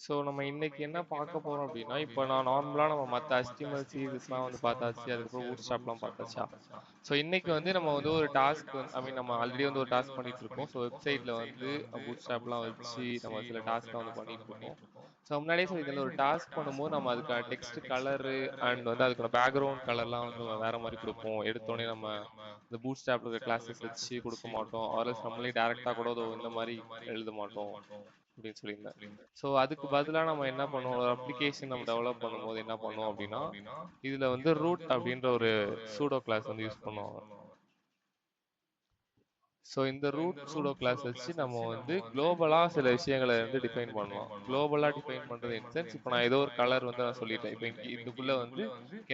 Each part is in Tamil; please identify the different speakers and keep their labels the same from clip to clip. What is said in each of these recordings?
Speaker 1: ஸோ நம்ம இன்னைக்கு என்ன பார்க்க போறோம் அப்படின்னா, இப்போ நான் நார்மலா நம்ம மற்ற HTML CSSலாம் வந்து பார்த்தாச்சு, அதுக்கப்புறம் பூட்ஸ்ட்ராப்லாம் பார்த்தாச்சா. ஸோ இன்னைக்கு வந்து நம்ம வந்து ஒரு டாஸ்க் வந்து ஐ மீன் நம்ம ஆல்ரெடி வந்து ஒரு டாஸ்க் பண்ணிட்டு இருக்கோம். ஸோ வெப்சைட்ல வந்து பூட்ஸ்ட்ராப்லாம் வச்சு நம்ம சில டாஸ்க்லாம் வந்து பண்ணிட்டு இருக்கோம். ஸோ முன்னாடியே சொல்லி இதில் ஒரு டாஸ்க் பண்ணும்போது நம்ம அதுக்கான டெக்ஸ்ட் கலரு அண்ட் வந்து அதுக்கான பேக்ரவுண்ட் கலர்லாம் வந்து நம்ம வேற மாதிரி கொடுப்போம். எடுத்தோடனே நம்ம இந்த பூட்ஸ்ட்ராப்ல இருக்க கிளாஸஸ் வச்சு கொடுக்க மாட்டோம், ஆர்எல்ஸ் நம்மளே டேரெக்டாக கூட இந்த மாதிரி எழுத மாட்டோம் அப்படின்னு சொல்லியிருந்தேன். ஸோ அதுக்கு பதிலாக நம்ம என்ன பண்ணுவோம், ஒரு அப்ளிகேஷன் நம்ம டெவலப் பண்ணும்போது என்ன பண்ணுவோம் அப்படின்னா, இதில் வந்து ரூட் அப்படின்ற ஒரு சூடோ கிளாஸ் வந்து யூஸ் பண்ணுவாங்க. ஸோ இந்த ரூட் சூடோ கிளாஸ் வச்சு நம்ம வந்து குளோபலாக சில விஷயங்களை வந்து டிஃபைன் பண்ணலாம். குளோபலாக டிஃபைன் பண்ணுறது இன் சென்ஸ், இப்போ நான் ஏதோ ஒரு கலர் வந்து நான் சொல்லிட்டேன். இப்போ இங்கே இதுக்குள்ளே வந்து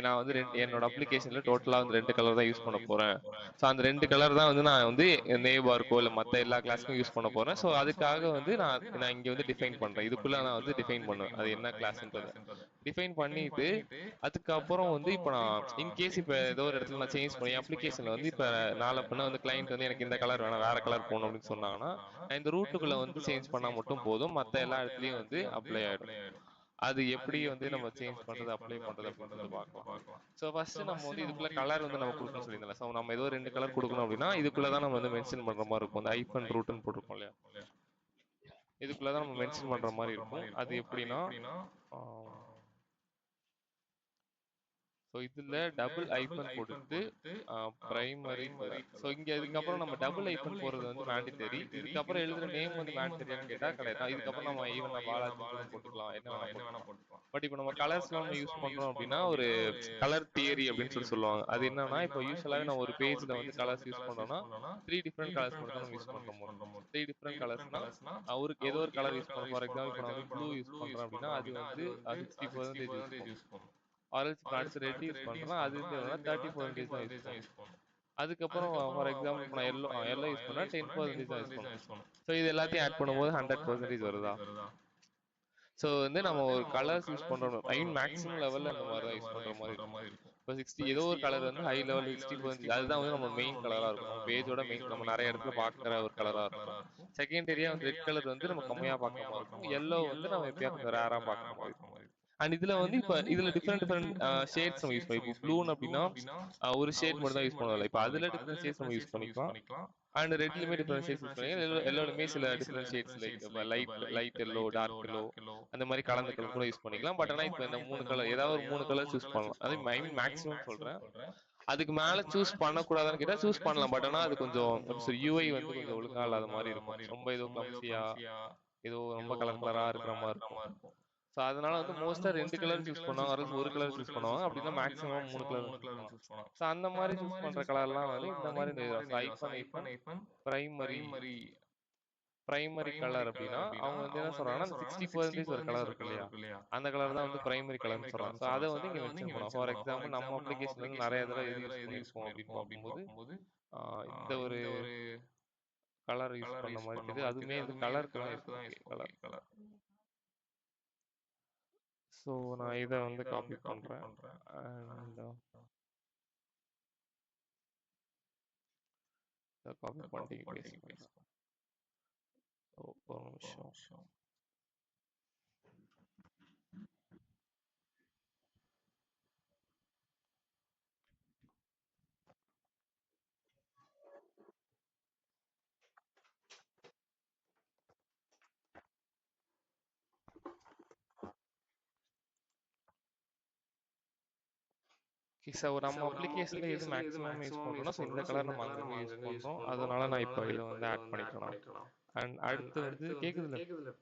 Speaker 1: நான் வந்து என்னோட அப்ளிகேஷனில் டோட்டலாக வந்து 2 கலர் தான் யூஸ் பண்ண போகிறேன். ஸோ அந்த 2 கலர் தான் வந்து நான் வந்து நேபார்க்கோ இல்லை மற்ற எல்லா கிளாஸ்க்கும் யூஸ் பண்ண போகிறேன். ஸோ அதுக்காக வந்து நான் இங்கே வந்து டிஃபைன் பண்ணுறேன். இதுக்குள்ளே நான் வந்து டிஃபைன் பண்ணுவேன் அது என்ன கிளாஸ்ன்றதை டிஃபைன் பண்ணிட்டு, அதுக்கப்புறம் வந்து இப்போ நான் இன்கேஸ் இப்போ ஏதோ ஒரு இடத்துல நான் சேஞ்ச் பண்ணி அப்ளிகேஷனில் வந்து இப்போ நாளை பின்ன வந்து கிளைண்ட் வந்து எனக்கு இந்த கலர் வேணாம் வேற கலர் போகணும் அப்படின்னு சொன்னாங்கன்னா, நான் இந்த ரூட்டுக்குள்ள வந்து சேஞ்ச் பண்ணா மட்டும் போதும், மற்ற எல்லா இடத்துலையும் வந்து அப்ளை ஆயிடும். அது எப்படி வந்து நம்ம சேஞ்ச் பண்றது அப்ளை பண்றது அப்படின்றது பார்க்கலாம். ஸோ ஃபர்ஸ்ட் நம்ம வந்து இதுக்குள்ள கலர் வந்து நம்ம கொடுக்கணும்னு சொல்லியிருந்தோம். ஸோ நம்ம ஏதோ 2 கலர் கொடுக்கணும் அப்படின்னா இதுக்குள்ள தான் நம்ம வந்து மென்ஷன் பண்ற மாதிரி இருக்கும். அந்த ஐஃபன் ரூட்னு போட்டிருக்கோம் இல்லையா, இதுக்குள்ள தான் நம்ம மென்ஷன் பண்ற மாதிரி இருக்கும். அது எப்படின்னா, ஸோ இதில் டபுள் ஐஃபன் கொடுத்து பிரைமரி கலர். ஸோ இங்கே இதுக்கப்புறம் நம்ம டபுள் ஐஃபன் போகிறது வந்து மேண்டிட்டரி. இதுக்கப்புறம் எழுதுகிற நேம் வந்து மேண்டிட்டரியான்னு கேட்டால் கிடையாது. இதுக்கப்புறம் நம்ம ஈவன் நம்ம பாலாஜின்னு கூட போட்டுக்கலாம், என்ன வேணால் போட்டுக்கலாம். பட் இப்போ நம்ம கலர்ஸ்லாம் நம்ம யூஸ் பண்ணுறோம் அப்படின்னா ஒரு கலர் தியரி அப்படின்னு சொல்லுவாங்க. அது என்னன்னா, இப்போ யூஸ்வலாகவே நம்ம ஒரு பேஜில் வந்து கலர்ஸ் யூஸ் பண்ணுறோம்னா 3 டிஃப்ரெண்ட் கலர்ஸ் மட்டும் தான் நம்ம யூஸ் பண்ணுற மாதிரி இருக்கும். 3 டிஃப்ரெண்ட் கலர்ஸ்னா அவருக்கு ஏதோ ஒரு கலர் யூஸ் பண்ண, ஃபார் எக்ஸாம்பிள் இப்போ நான் வந்து ப்ளூ யூஸ் பண்ணுறேன் அப்படின்னா அது வந்து 60% யூஸ் பண்ணும். ஆரல்ஸ் இப்போ அடுத்து ரெட் யூஸ் பண்ணுறேன்னா அது வந்து எவ்வளோனா 30% தான் யூஸ் பண்ணும். அதுக்கப்புறம் ஃபார் எக்ஸாம்பிள் இப்போ நான் எல்லோ யூஸ் பண்ணால் 10% தான் யூஸ் பண்ணும். ஸோ இது எல்லாத்தையும் ஆட் பண்ணும்போது 100% வருதா. ஸோ வந்து நம்ம ஒரு கலர்ஸ் யூஸ் பண்ணுறோம், ஐ மீன் மேக்ஸிமம் லெவலில் அந்த மாதிரி தான் யூஸ் பண்ணுற மாதிரி இருக்கும். இப்போ 60 ஏதோ ஒரு கலர் வந்து ஹை லெவல் 60%, அதுதான் வந்து நம்ம மெயின் கலராக இருக்கும். நம்ம பேஜோட மெயின் நம்ம நிறைய இடத்துல பார்க்குற ஒரு கலராக இருக்கும். செகண்டரியாக வந்து ரெட் கலர் வந்து நம்ம கம்மியாக பார்க்குற மாதிரி இருக்கும். எல்லோ வந்து நம்ம எப்பயா கொஞ்சம் ரேராக பார்க்குற மாதிரி இருக்கும். அண்ட் இதுல வந்து இப்ப இதுல டிஃப்ரெண்ட் ஷேட்ஸ் நம்ம யூஸ் பண்ணி, இப்போ ப்ளூன்னு அப்படின்னா ஒரு ஷேட் மட்டும் தான் யூஸ் பண்ணுவோம். இப்போ அதுல டிஃப்ரெண்ட் ஷேட்ஸ் நம்ம யூஸ் பண்ணிக்கலாம். அண்ட் ரெட்லயுமே டிஃப்ரெண்ட் ஷேட்ஸ் யூஸ் பண்ணிக்கலாம். எல்லோலுமே சில different shades like light yellow, dark yellow அந்த மாதிரி கலந்த கலர் கூட யூஸ் பண்ணிக்கலாம். பட் ஆனால் இப்போ இந்த 3 கலர் ஏதாவது ஒரு 3 கலர் சூஸ் பண்ணலாம். அது ஐ மீன் மேக்ஸிமம் சொல்றேன். அதுக்கு மேல சூஸ் பண்ணக்கூடாதான்னு கேட்டா சூஸ் பண்ணலாம். பட் ஆனால் அது கொஞ்சம் யூஐ வந்து கொஞ்சம் ஒழுங்கா இல்லாத மாதிரி இருக்கும். ரொம்ப ஏதோ கிளம்சியா, ஏதோ ரொம்ப கலர் கலரா இருக்கிற மாதிரி இருக்கும். ஸோ அதனால வந்து மோஸ்ட்டாக 2 கலர் சூஸ் பண்ணுவாங்க, அரல்ஸ் ஒரு கலர் சூஸ் பண்ணுவாங்க. அப்படின்னா மேக்ஸிமம் 3 கலர் சூஸ் பண்ணுவாங்க. ஸோ அந்த மாதிரி சூஸ் பண்ணுற கலர்லாம் வந்து இந்த மாதிரி ஐஃபன் பிரைமரி பிரைமரி கலர் அப்படின்னா அவங்க வந்து என்ன சொல்றாங்கன்னா, அந்த 60% ஒரு கலர் இருக்கு இல்லையா, அந்த கலர் தான் வந்து பிரைமரி கலர்னு சொல்றாங்க. ஸோ அதை வந்து இங்கே மென்ஷன் பண்ணுவோம். ஃபார் எக்ஸாம்பிள் நம்ம அப்ளிகேஷன் வந்து நிறைய தடவை எது யூஸ் பண்ணியிருக்கோம் அப்படின்னு பார்க்கும்போது இந்த ஒரு கலர் யூஸ் பண்ண மாதிரி தெரியுது. அதுவுமே இந்த கலருக்கு தான் யூஸ் பண்ணி கலர். ஸோ நான் இதை வந்து காப்பி பண்ணுறேன் அண்ட் இதை காப்பி பண்ணிட்டு பேஸ்ட் பண்ணுறேன். ஒரு நிமிஷம். ஸோ நம்ம அப்ளிகேஷனில் எது மேக்ஸிமம் யூஸ் பண்ணுறோம்னா, ஸோ இந்த கலர் நம்ம அங்கங்கே யூஸ் பண்ணுறோம். அதனால நான் இப்போ இதை வந்து ஆட் பண்ணிக்கலாம். அண்ட் அடுத்து வந்து கேட்குதுல்ல,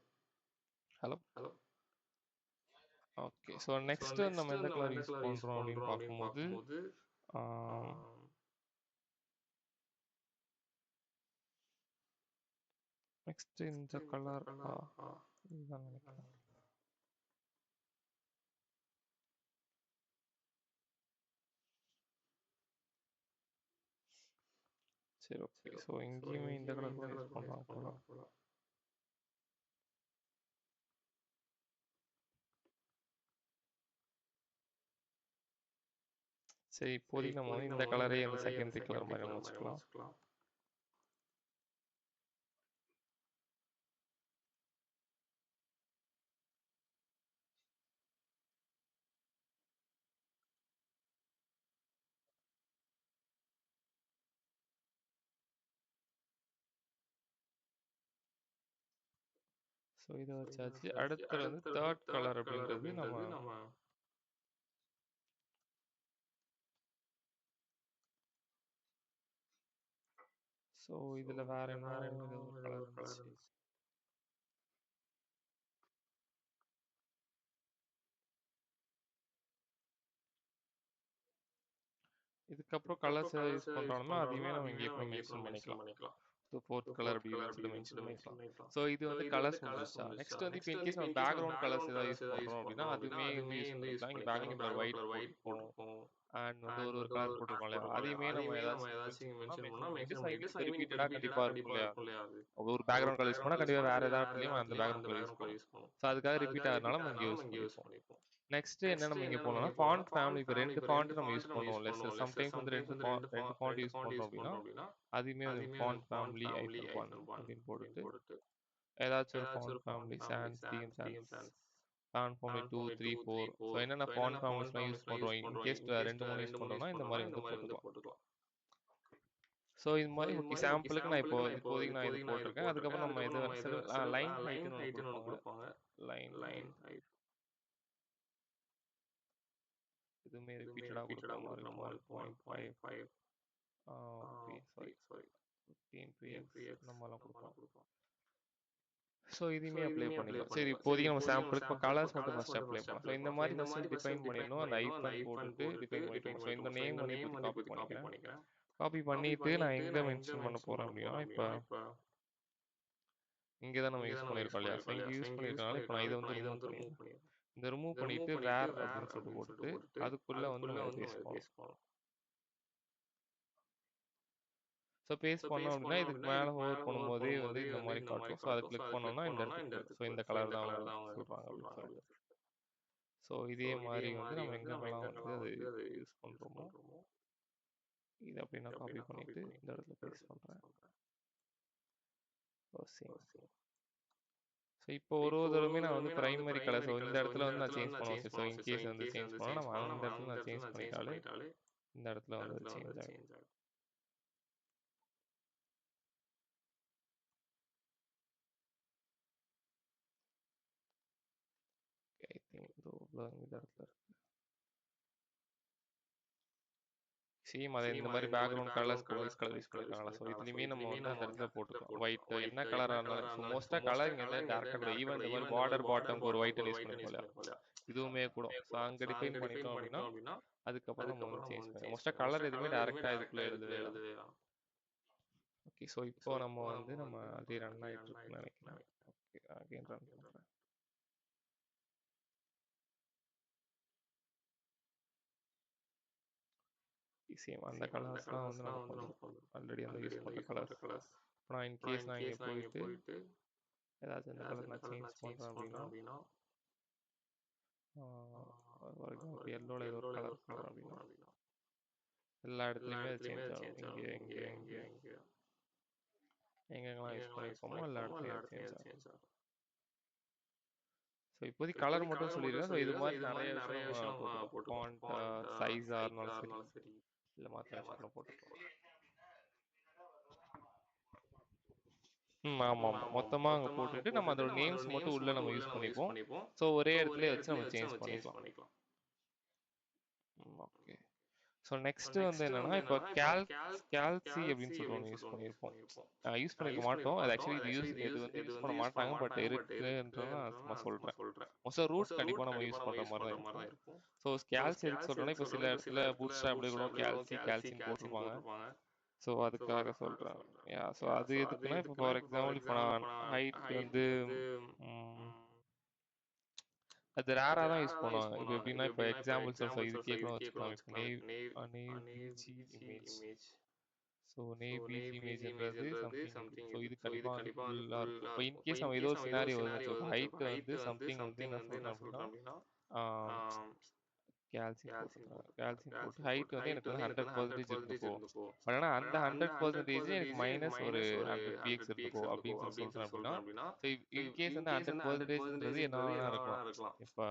Speaker 1: ஹலோ, ஓகே. ஸோ நெக்ஸ்ட் வந்து நம்ம எந்த கலர் யூஸ் பண்ணுறோம் அப்படின்னு பார்க்கும்போது நெக்ஸ்ட் இந்த கலர் இதுதான் நினைக்கிறேன். சரி, ஓகே. ஸோ இங்கேயுமே இந்த கலர் கூட யூஸ் பண்ணலாம் போல. சரி, இப்போதைக்கு நம்ம வந்து இந்த கலரே இந்த செகண்டரி கலர் மாதிரி நம்ம வச்சுக்கலாம். ஸோ இதை வச்சாச்சு. அடுத்து வந்து தேர்ட் கலர் அப்படின்றது நம்ம ஸோ இதில் வேற என்ன ஏதோ ஒரு கலர் இருந்துச்சு. இதுக்கப்புறம் கலர்ஸ் ஏதாவது யூஸ் பண்ணுறோம்னா அதையுமே நம்ம இங்கே கூட மென்ஷன் பண்ணிக்கலாம். ஸோ ஃபோர்த் கலர் அப்படி வச்சுட்டு மென்ஷன் பண்ணிக்கலாம். ஸோ இது வந்து கலர்ஸ் முடிஞ்சிருச்சா. நெக்ஸ்ட் வந்து இப்போ இன்கேஸ் நம்ம பேக்ரவுண்ட் கலர்ஸ் ஏதாவது யூஸ் பண்ணுறோம் அப்படின்னா அதுவுமே வந்து யூஸ் பண்ணிக்கலாம். இங்கே பேக்ரவுண்ட் கலர் ஒயிட் போட்டிருக்கோம் அண்ட் வந்து ஒரு கலர் போட்டிருக்கோம் இல்லையா, அதையுமே நம்ம ஏதாச்சும் மென்ஷன் பண்ணால் மென்ஷன் பண்ணிட்டு ஸோ ஐ மீன் இது ரிப்பீட்டடாக கண்டிப்பாக இருக்கும் இல்லையா. ஒரு பேக்ரவுண்ட் கலர் யூஸ் பண்ணால் கண்டிப்பாக வேறு ஏதாவது இடத்துலையும் அந்த பேக்ரவுண்ட் கலர் யூஸ் பண்ணும். ஸோ அதுக்காக ரிப்பீட் ஆகிறதுனால நம்ம இங்கே யூஸ் பண்ணிப்போம். நெக்ஸ்ட் என்ன நம்ம இங்கே போனோம்னா ஃபாண்ட் ஃபேமிலி. இப்போ 2 ஃபாண்ட் நம்ம யூஸ் பண்ணுவோம்ல, சம்டைம்ஸ் வந்து ரெண்டு ஃபாண்ட் யூஸ் பண்ணுறோம் அப்படின்னா அதுவுமே வந்து ஃபாண்ட் ஃபேமிலி -1 அப்படின்னு போட்டுட்டு ஏதாச்சும் ஒரு font family sans, theme sans, font family 2, 3, 4. So என்னென்ன ஃபாண்ட் ஃபேமிலிஸ்லாம் யூஸ் பண்ணுறோம், இன்கேஸ் 2-3 யூஸ் பண்ணுறோம்னா இந்த மாதிரி வந்து போட்டுக்கலாம். ஸோ இது மாதிரி ஓகே, சாம்பிளுக்கு நான் இப்போதைக்கு நான் இது போட்டிருக்கேன். அதுக்கப்புறம் நம்ம இது லைன் ஹைட்னு ஒன்று கொடுப்பாங்க. லைன் ஹைட் இதுவுமே ரிப்பீட்டடாக கொடுக்குற மாதிரி இருக்கும். 1.5 ஓகே சாரி 15 px இந்த மாதிரிலாம் கொடுப்போம். ஸோ இதையுமே அப்ளை பண்ணிக்கலாம். சரி இப்போதைக்கு நம்ம சாம்பிளுக்கு இப்போ கலர்ஸ் மட்டும் ஃபஸ்ட் அப்ளை பண்ணலாம். ஸோ இந்த மாதிரி ஃபஸ்ட்டு டிஃபைன் பண்ணிடணும். அந்த ஐஃபன் போட்டுட்டு டிஃபைன் பண்ணிக்கணும். ஸோ இந்த நேம் வந்து இப்போ காப்பி பண்ணிக்கிறேன். காப்பி பண்ணிட்டு நான் எங்கே மென்ஷன் பண்ண போகிறேன் அப்படின்னா இப்போ இங்கே தான் நம்ம யூஸ் பண்ணியிருக்கோம் இல்லையா. ஸோ இங்கே யூஸ் பண்ணியிருக்கனால இப்போ நான் இதை வந்து ரிமூவ் பண்ணிடுறேன். இந்த ரிமூவ் பண்ணிட்டு வேர் அப்படின்னு சொல்லிட்டு போட்டுட்டு அதுக்குள்ளே வந்து நம்ம இதை பேஸ்ட் பண்ணணும். ஸோ பேஸ்ட் பண்ணோம் அப்படின்னா இதுக்கு மேலே ஹோவர் பண்ணும்போதே வந்து இந்த மாதிரி காட்டும். ஸோ அதை கிளிக் பண்ணோம்னா இந்த இடத்துக்கு ஸோ இந்த கலர் தான் அவங்க சொல்கிறாங்க அப்படின்னு சொல்லிட்டு. ஸோ இதே மாதிரி வந்து நம்ம எங்கெங்கெல்லாம் வந்து அது யூஸ் பண்ணுறோமோ இது அப்படின்னா காப்பி பண்ணிவிட்டு இந்த இடத்துல பேஸ்ட் பண்ணுறேன். சேம். ஸோ இப்போ ஒரு தடவையுமே நான் வந்து பிரைமரி கலர் ஸோ இந்த இடத்துல வந்து நான் சேஞ்ச் பண்ணுவேன். ஸோ இன்கேஸ் வந்து சேஞ்ச் பண்ணால் நம்ம அந்த இடத்துல நான் சேஞ்ச் பண்ணிட்டாலே இந்த இடத்துல வந்து அது சேஞ்ச் ஆகும். ஐ திங்க் இந்த இடத்துல இருக்கு. சேம் அதே இந்த மாதிரி background colours white colour use பண்ணிருக்காங்களா. ஸோ இதுலையுமே நம்ம வந்து அந்த இடத்துல போட்டுக்கலாம். ஒயிட் என்ன கலராக இருந்தாலும் ஸோ மோஸ்ட்டாக கலர் இங்கே வந்து டேரக்டாக கூட ஈவன் இந்த மாதிரி பார்டர் பாட்டம்க்கு ஒரு ஒயிட் யூஸ் பண்ணிருக்கோம் இல்லையா, இதுவுமே கூட. ஸோ அங்கே டிஃபைன் பண்ணிட்டோம் அப்படின்னா அதுக்கப்புறம் நம்ம வந்து சேஞ்ச் பண்ணிக்கலாம். மோஸ்ட்டாக கலர் எதுவுமே டேரெக்டாக இதுக்குள்ளே எழுதவே வேணாம். ஓகே ஸோ இப்போ நம்ம வந்து நம்ம அதே ரன் ஆகிட்டு இருக்குன்னு நினைக்கிறேன். ஓகே அகைன் ரன் பண்ணுறேன். சேம் அந்த கலர்ஸ்லாம் வந்து நமக்கு வந்துடும். ஆல்ரெடி அந்த யூஸ் பண்ணுற கலர்ஸ். இப்போ நான் இன்கேஸ் நான் இங்கே போயிட்டு ஏதாச்சும் இந்த கலர் நான் சேஞ்ச் பண்ணுறேன் அப்படின்னா வரைக்கும் இப்போ எல்லோவில் ஏதோ ஒரு கலர் பண்ணுறேன் அப்படின்னா எல்லா இடத்துலையுமே அது சேஞ்ச் ஆகும். இங்கே எங்கெங்கெல்லாம் யூஸ் பண்ணியிருக்கோமோ எல்லா இடத்துலையும் அது சேஞ்ச் ஆகும். ஸோ இப்போதைக்கு கலர் மட்டும் சொல்லியிருக்கேன். ஸோ இது மாதிரி நிறைய விஷயம் நம்ம போட்டுக்கலாம். ஃபாண்ட் சைஸாக இருந்தாலும் சரி இல்லை மற்ற விஷயத்தில் போட்டுக்கலாம். ஆமாம் மொத்தமாக அங்கே போட்டுட்டு நம்ம அதோட நேம்ஸ் மட்டும் உள்ளே நம்ம யூஸ் பண்ணிப்போம். ஸோ ஒரே இடத்துல வச்சு நம்ம சேஞ்ச் பண்ணிக்கலாம். ஓகே ஸோ நெக்ஸ்ட் வந்து என்னன்னா இப்போ கேல்சி அப்படின்னு சொல்லிட்டு ஒன்று யூஸ் பண்ணியிருப்போம். யூஸ் பண்ணியிருக்க மாட்டோம். அது ஆக்சுவலி இது வந்து யூஸ் பண்ண மாட்டாங்க. பட் இருக்குன்றதை நான் சும்மா சொல்கிறேன். மோஸ்ட்டாக ரூட் கண்டிப்பாக நம்ம யூஸ் பண்ணுற மாதிரி தான் இருக்கும். ஸோ கேல்சி எதுக்கு சொல்கிறோன்னா இப்போ சில இடத்துல பூட் ஸ்ட்ராப்ல கூட கேல்சின்னு போட்டிருப்பாங்க. ஸோ அதுக்காக சொல்கிறேன். ஸோ அது எதுக்குன்னா இப்போ ஃபார் எக்ஸாம்பிள் இப்போ நான் ஹைட் வந்து அது ரேராக தான் யூஸ் பண்ணுவாங்க. இப்போ எப்படின்னா இப்போ எக்ஸாம்பிள்ஸ் இது கேட்கணும்னு வச்சுக்கலாம். இப்போ நேவிஜி இமேஜ். ஸோ நேவிஜி இமேஜ்ன்றது சம்திங் இப்படி. ஸோ இது கண்டிப்பாக வந்து ஃபுல்லாக இருக்கும். இப்போ இன்கேஸ் நம்ம ஏதோ ஒரு சினாரியோ வருதுன்னு வச்சுக்கோ, ஹைட் வந்து சம்திங் வந்து என்ன சொல்கிறேன் அப்படின்னா கேல்சியம் போட்டுருக்காங்க. கேல்சியம் போட்டு ஹைட் வந்து எனக்கு வந்து 100% இருந்துக்கோ. பட் ஆனால் அந்த 100% எனக்கு மைனஸ் ஒரு 100 px இருந்துக்கோ அப்படின்னு சொல்கிறேன் அப்படின்னா ஸோ இன்கேஸ் வந்து 100%ன்றது என்ன வேணா இருக்கலாம். இப்போ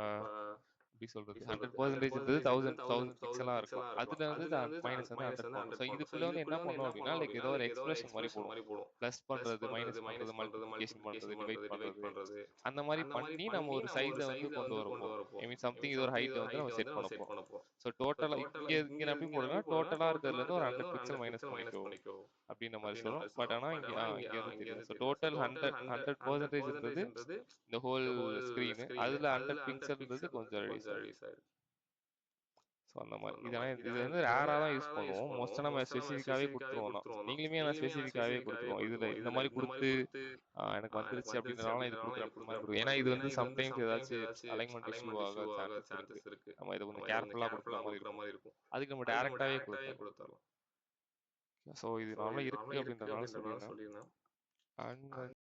Speaker 1: எப்படி சொல்றது 100%ன்றது 1000 பிக்சலா இருக்கும். அதுல வந்து மைனஸ் வந்து 100 போடணும். ஸோ இதுக்குள்ள வந்து என்ன பண்ணோம் அப்படின்னா லைக் ஏதோ ஒரு எக்ஸ்பிரஷன் மாதிரி போடும். பிளஸ் பண்றது, மைனஸ் பண்றது, மல்டிப்ளிகேஷன் பண்றது, டிவைட் பண்றது அந்த மாதிரி பண்ணி நம்ம ஒரு சைஸை வந்து கொண்டு வர போறோம். ஐ மீன் சம்திங் இது ஒரு ஹைட் வந்து நம்ம செட் பண்ண போறோம். ஸோ டோட்டலா இங்க நான் எப்படி போடுறேன்னா டோட்டலா இருக்கிறதுல இருந்து ஒரு 100 பிக்சல் மைனஸ் பண்ணிக்கோ அப்படின்ற மாதிரி சொல்லும். பட் ஆனா இங்க வந்து தெரியும். ஸோ டோட்டல் 100%ன்றது இந்த ஹோல் ஸ்கிரீனு. அதுல 100 பிக்சல்ன்றது கொஞ்சம் ரெடியூஸ் ஆயிடும். ஸோ அந்த மாதிரி இதெல்லாம் இது வந்து ரேராக தான் யூஸ் பண்ணுவோம். மோஸ்ட்டாக நம்ம ஸ்பெசிஃபிக்காகவே கொடுத்துருவோம் தான். நீங்களுமே நான் ஸ்பெசிஃபிக்காகவே கொடுத்துருவோம். இதில் இந்த மாதிரி கொடுத்து எனக்கு வந்துருச்சு அப்படின்றனால இது கொடுக்குறேன் அப்படி மாதிரி கொடுக்கும். ஏன்னா இது வந்து சம்டைம்ஸ் ஏதாச்சும் அலைன்மெண்ட் இஷ்யூ ஆக சான்சஸ் இருக்கு. நம்ம இதை கொஞ்சம் கேர்ஃபுல்லாக கொடுக்குற மாதிரி இருக்கும். அதுக்கு நம்ம டேரெக்டாகவே கொடுத்துடலாம். ஸோ இது நார்மலாக இருக்கு அப்படின்றனால சொல்லியிருந்தேன். அண்ட்